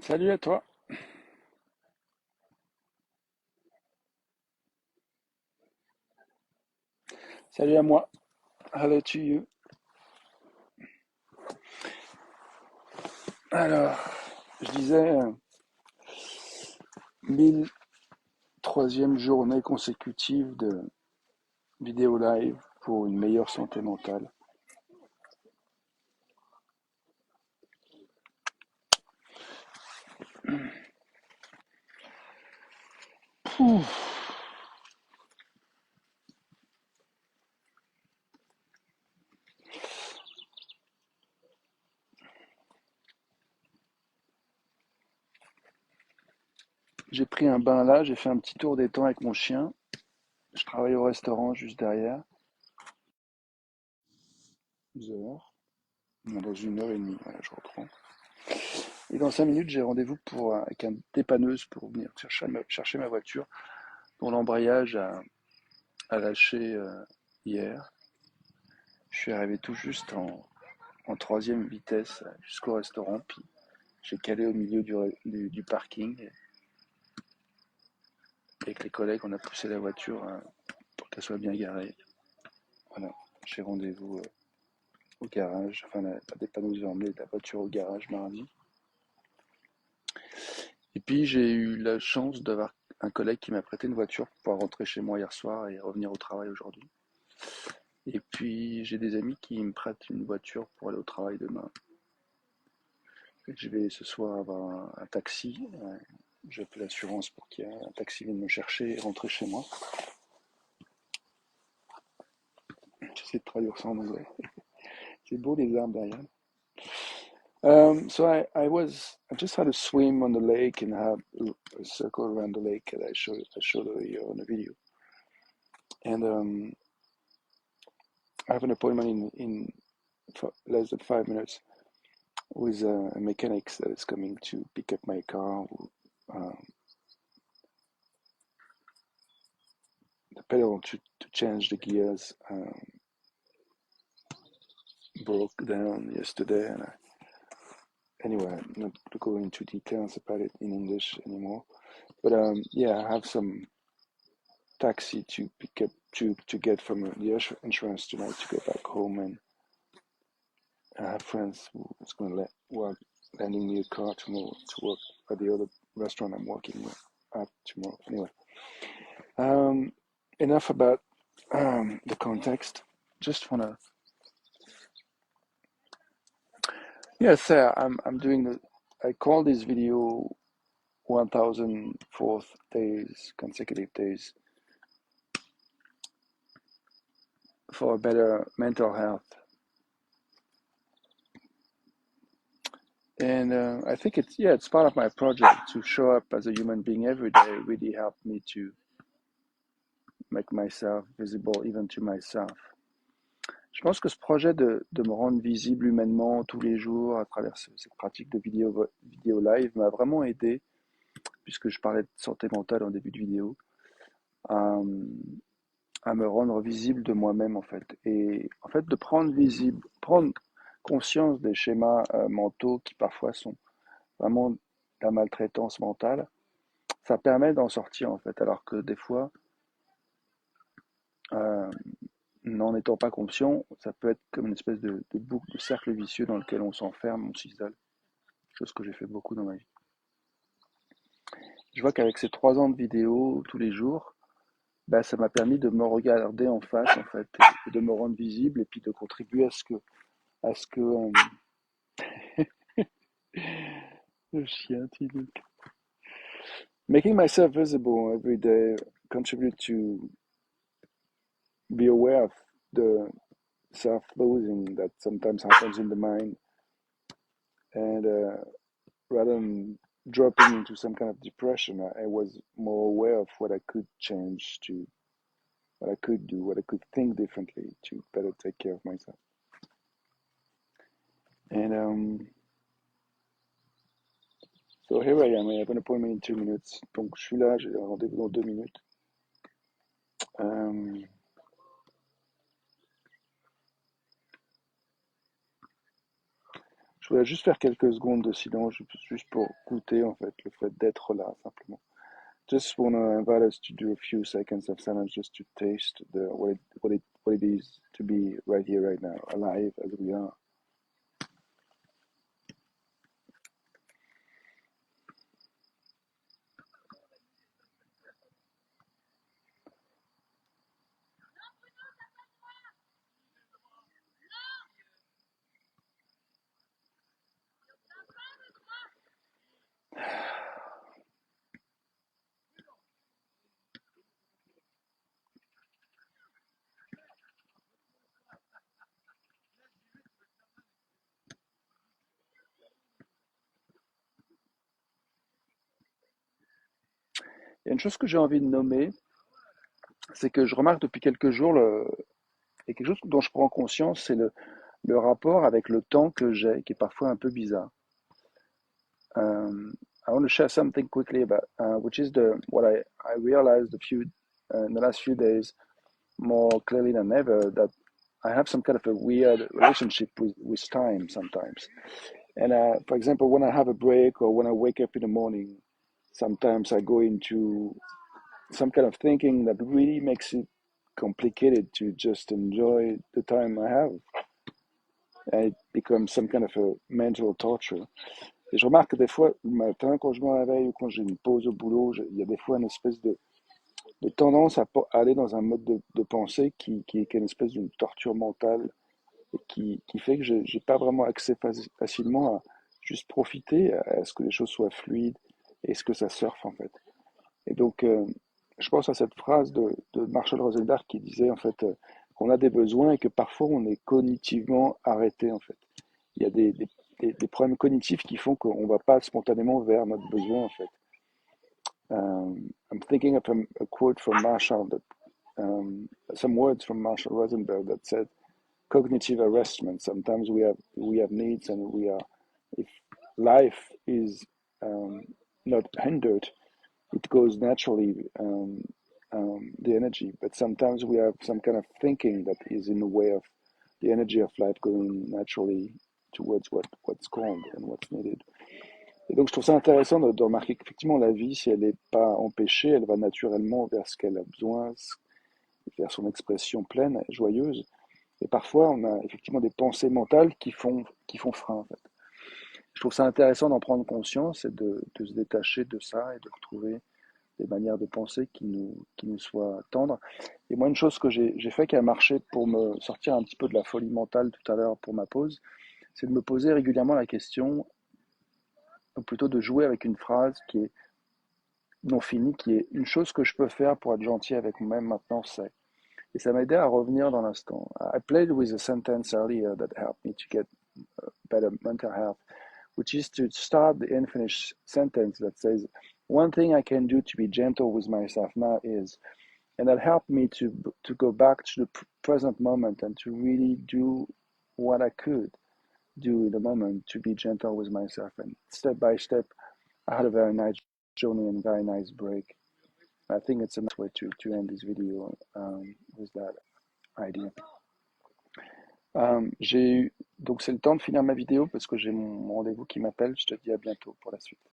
Salut à toi. Salut à moi. Hello to you. Alors, je disais, 1003e journée consécutive de vidéo live pour une meilleure santé mentale. Pouf. J'ai pris un bain là, j'ai fait un petit tour des temps avec mon chien. Je travaille au restaurant juste derrière. 2 heures. Dans 1 heure et demie, voilà, je reprends. Et dans 5 minutes, j'ai rendez-vous avec un dépanneuse pour venir chercher ma voiture dont l'embrayage a lâché hier. Je suis arrivé tout juste en troisième vitesse jusqu'au restaurant, puis j'ai calé au milieu du parking. Et avec les collègues, on a poussé la voiture pour qu'elle soit bien garée. Voilà, j'ai rendez-vous au garage. Enfin, la dépanneuse va emmener la voiture au garage mardi. Et puis, j'ai eu la chance d'avoir un collègue qui m'a prêté une voiture pour pouvoir rentrer chez moi hier soir et revenir au travail aujourd'hui. Et puis, j'ai des amis qui me prêtent une voiture pour aller au travail demain. Je vais ce soir avoir un taxi. J'ai appelé l'assurance pour qu'il y ait un taxi vienne me chercher et rentrer chez moi. J'essaie de traduire ça en anglais. C'est beau les arbres derrière. I just had a swim on the lake and had a circle around the lake that I showed you on the video. And I have an appointment in less than 5 minutes with a mechanic that is coming to pick up my car. Um, the pedal to change the gears broke down yesterday, and anyway, I'm not going to go into details about it in English anymore. But yeah, I have some taxi to pick up to get from the insurance tonight to go back home, and I have friends who's going to lending me a car tomorrow to work at the other restaurant I'm working at tomorrow. Anyway, um, enough about the context. Just wanna yes, I'm doing the. I call this video 1004th days, consecutive days for better mental health. And I think it's part of my project to show up as a human being every day. Really helped me to make myself visible even to myself. Je pense que ce projet de me rendre visible humainement tous les jours à travers cette pratique de vidéo live m'a vraiment aidé, puisque je parlais de santé mentale en début de vidéo, à, à me rendre visible de moi-même en fait. Et en fait de prendre conscience des schémas mentaux qui parfois sont vraiment de la maltraitance mentale, ça permet d'en sortir en fait. Alors que des fois, euh, n'en étant pas conscient, ça peut être comme une espèce de boucle, de cercle vicieux dans lequel on s'enferme, on s'isole. Chose que j'ai fait beaucoup dans ma vie. Je vois qu'avec ces 3 ans de vidéos tous les jours, bah, ça m'a permis de me regarder en face en fait, et de me rendre visible et puis de contribuer à ce que le chien, Tinouk. Making myself visible every day contribute to be aware of the self-loathing that sometimes happens in the mind, and rather than dropping into some kind of depression, I was more aware of what I could change to, what I could do, what I could think differently to better take care of myself. And so here I am. I have an appointment in 2 minutes. Donc je suis là, j'ai un rendez-vous dans 2 minutes. Euh, Je voulais juste faire quelques secondes de silence, juste pour goûter en fait le fait d'être là simplement. Just want to invite us to do a few seconds of silence just to taste what it is to be right here, right now, alive as we are. Il y a une chose que j'ai envie de nommer, c'est que je remarque depuis quelques jours, et quelque chose dont je prends conscience, c'est le rapport avec le temps que j'ai, qui est parfois un peu bizarre. I want to share something quickly about, which is what I realized in the last few days, more clearly than ever, that I have some kind of a weird relationship with time sometimes. And for example, when I have a break or when I wake up in the morning, sometimes I go into some kind of thinking that really makes it complicated to just enjoy the time I have. And it becomes some kind of a mental torture. Et je remarque que des fois, le matin, quand je me réveille ou quand j'ai une pause au boulot, il y a des fois une espèce de tendance à aller dans un mode de pensée qui est une espèce d'une torture mentale et qui fait que je n'ai pas vraiment accès facilement à juste profiter, à ce que les choses soient fluides et ce que ça surfe en fait. Et donc, je pense à cette phrase de Marshall Rosenberg qui disait en fait qu'on a des besoins et que parfois on est cognitivement arrêté en fait. Il y a des problèmes cognitifs qui font qu'on ne va pas spontanément vers notre besoin en fait. I'm thinking of a quote from Marshall that some words from Marshall Rosenberg that said cognitive arrestment. Sometimes we have needs and we are if life is not hindered, it goes naturally the energy. But sometimes we have some kind of thinking that is in the way of the energy of life going naturally towards what's called and what's needed. Et donc je trouve ça intéressant de remarquer qu'effectivement la vie, si elle n'est pas empêchée, elle va naturellement vers ce qu'elle a besoin, vers son expression pleine, joyeuse. Et parfois, on a effectivement des pensées mentales qui font frein, en fait. Je trouve ça intéressant d'en prendre conscience et de se détacher de ça et de retrouver des manières de penser qui nous soient tendres. Et moi, une chose que j'ai fait qui a marché pour me sortir un petit peu de la folie mentale tout à l'heure pour ma pause, c'est de me poser régulièrement la question, ou plutôt de jouer avec une phrase qui est non finie, qui est une chose que je peux faire pour être gentil avec moi-même maintenant, c'est. Et ça m'a aidé à revenir dans l'instant. I played with a sentence earlier that helped me to get better mental health, which is to start the unfinished sentence that says, one thing I can do to be gentle with myself now is, and that helped me to go back to the present moment and to really do what I could do in the moment to be gentle with myself. And step by step, I had a very nice journey and very nice break. I think it's a nice way to end this video with that idea. Donc c'est le temps de finir ma vidéo parce que j'ai mon rendez-vous qui m'appelle. Je te dis à bientôt pour la suite.